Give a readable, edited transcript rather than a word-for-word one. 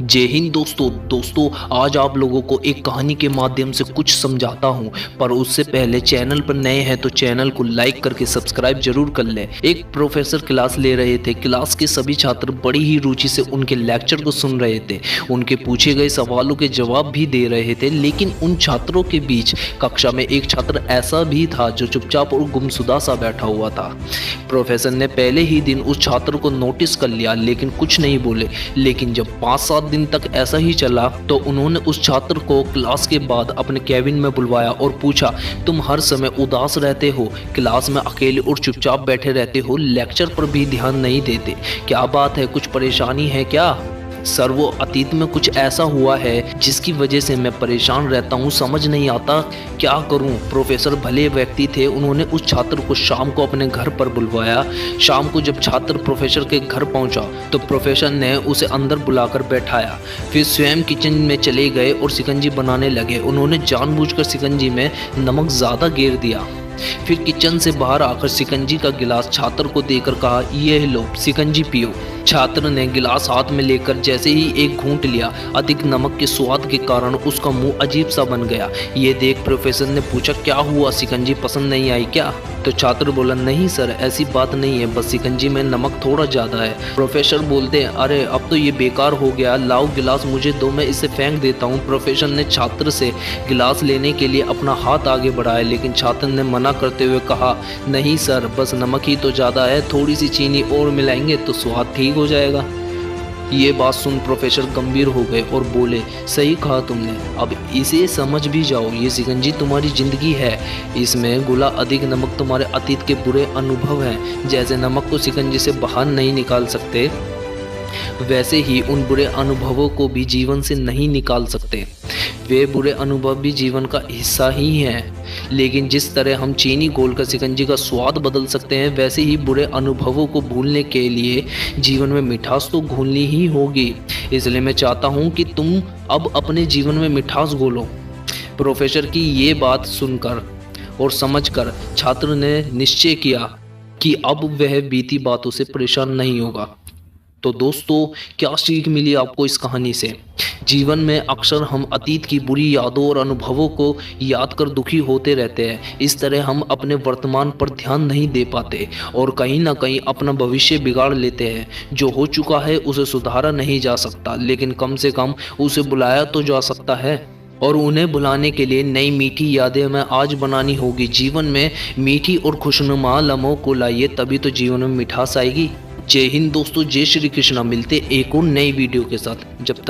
जय हिंद दोस्तों आज आप लोगों को एक कहानी के माध्यम से कुछ समझाता हूं, पर उससे पहले चैनल पर नए हैं तो चैनल को लाइक करके सब्सक्राइब जरूर कर लें। एक प्रोफेसर क्लास ले रहे थे। क्लास के सभी छात्र बड़ी ही रुचि से उनके लेक्चर को सुन रहे थे, उनके पूछे गए सवालों के जवाब भी दे रहे थे। लेकिन उन छात्रों के बीच कक्षा में एक छात्र ऐसा भी था जो चुपचाप और गुमसुदा सा बैठा हुआ था। प्रोफेसर ने पहले ही दिन उस छात्र को नोटिस कर लिया, लेकिन कुछ नहीं बोले। लेकिन जब 5-7 दिन तक ऐसा ही चला तो उन्होंने उस छात्र को क्लास के बाद अपने केबिन में बुलवाया और पूछा, तुम हर समय उदास रहते हो, क्लास में अकेले और चुपचाप बैठे रहते हो, लेक्चर पर भी ध्यान नहीं देते, क्या बात है, कुछ परेशानी है क्या? सर, वो अतीत में कुछ ऐसा हुआ है जिसकी वजह से मैं परेशान रहता हूँ, समझ नहीं आता क्या करूँ। प्रोफेसर भले व्यक्ति थे, उन्होंने उस छात्र को शाम को अपने घर पर बुलवाया। शाम को जब छात्र प्रोफेसर के घर पहुँचा तो प्रोफेसर ने उसे अंदर बुलाकर बैठाया। फिर स्वयं किचन में चले गए और शिकंजी बनाने लगे। उन्होंने जानबूझकर शिकंजी में नमक ज़्यादा गेर दिया। फिर किचन से बाहर आकर शिकंजी का गिलास छात्र को देकर कहा, ये लो शिकंजी पियो। छात्र ने गिलास हाथ में लेकर जैसे ही एक घूंट लिया, अधिक नमक के स्वाद के कारण उसका मुंह अजीब सा बन गया। ये देख प्रोफेसर ने पूछा, क्या हुआ, शिकंजी पसंद नहीं आई क्या? तो छात्र बोला, नहीं सर, ऐसी बात नहीं है, बस शिकंजी में नमक थोड़ा ज़्यादा है। प्रोफेसर बोलते हैं, अरे अब तो ये बेकार हो गया, लाओ गिलास मुझे दो, मैं इसे फेंक देता हूँ। प्रोफेसर ने छात्र से गिलास लेने के लिए अपना हाथ आगे बढ़ाया, लेकिन छात्र ने मना करते हुए कहा, नहीं सर, बस नमक ही तो ज़्यादा है, थोड़ी सी चीनी और मिलाएंगे तो स्वाद ठीक हो जाएगा। ये बात सुन प्रोफेसर गंभीर हो गए और बोले, सही कहा तुमने, अब इसे समझ भी जाओ, ये शिकंजी तुम्हारी जिंदगी है, इसमें घुला अधिक नमक तुम्हारे अतीत के बुरे अनुभव हैं। जैसे नमक को शिकंजी से बाहर नहीं निकाल सकते, वैसे ही उन बुरे अनुभवों को भी जीवन से नहीं निकाल सकते। वे बुरे अनुभव भी जीवन का हिस्सा ही हैं। लेकिन जिस तरह हम चीनी घोलकर शिकंजी का स्वाद बदल सकते हैं, वैसे ही बुरे अनुभवों को भूलने के लिए जीवन में मिठास तो घोलनी ही होगी। इसलिए मैं चाहता हूँ कि तुम अब अपने जीवन में मिठास घोलो। प्रोफेसर की ये बात सुनकर और समझकर छात्र ने निश्चय किया कि अब वह बीती बातों से परेशान नहीं होगा। तो दोस्तों, क्या सीख मिली आपको इस कहानी से? जीवन में अक्सर हम अतीत की बुरी यादों और अनुभवों को याद कर दुखी होते रहते हैं। इस तरह हम अपने वर्तमान पर ध्यान नहीं दे पाते और कहीं ना कहीं अपना भविष्य बिगाड़ लेते हैं। जो हो चुका है उसे सुधारा नहीं जा सकता, लेकिन कम से कम उसे बुलाया तो जा सकता है। और उन्हें भुलाने के लिए नई मीठी यादें हमें आज बनानी होगी। जीवन में मीठी और खुशनुमा लम्हों को लाइए, तभी तो जीवन में मिठास आएगी। जय हिंद दोस्तों, जय श्री कृष्णा। मिलते एक और नई वीडियो के साथ। जब तक